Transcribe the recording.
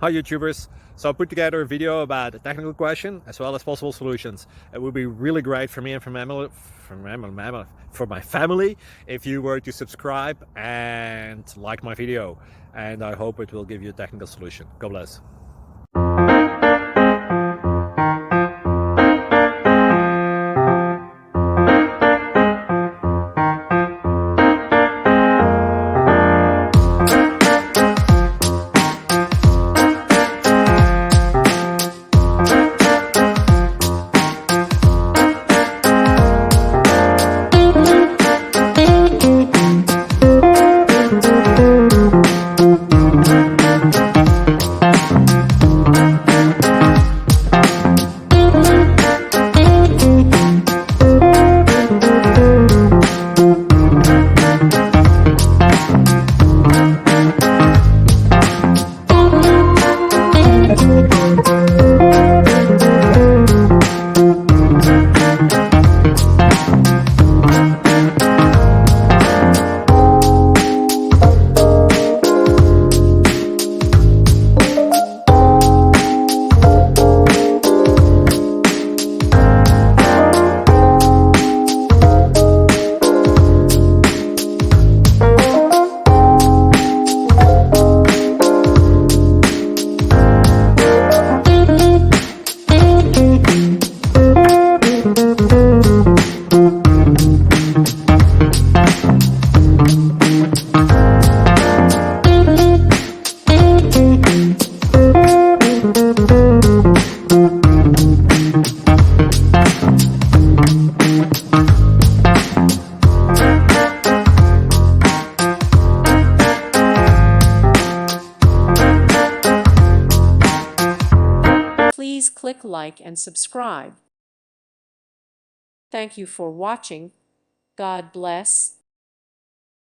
Hi YouTubers! So I put together a video about a technical question as well as possible solutions. It would be really great for me and for my family if you were to subscribe and like my video, and I hope it will give you a technical solution. God bless. Please click like and subscribe. Thank you for watching. God bless.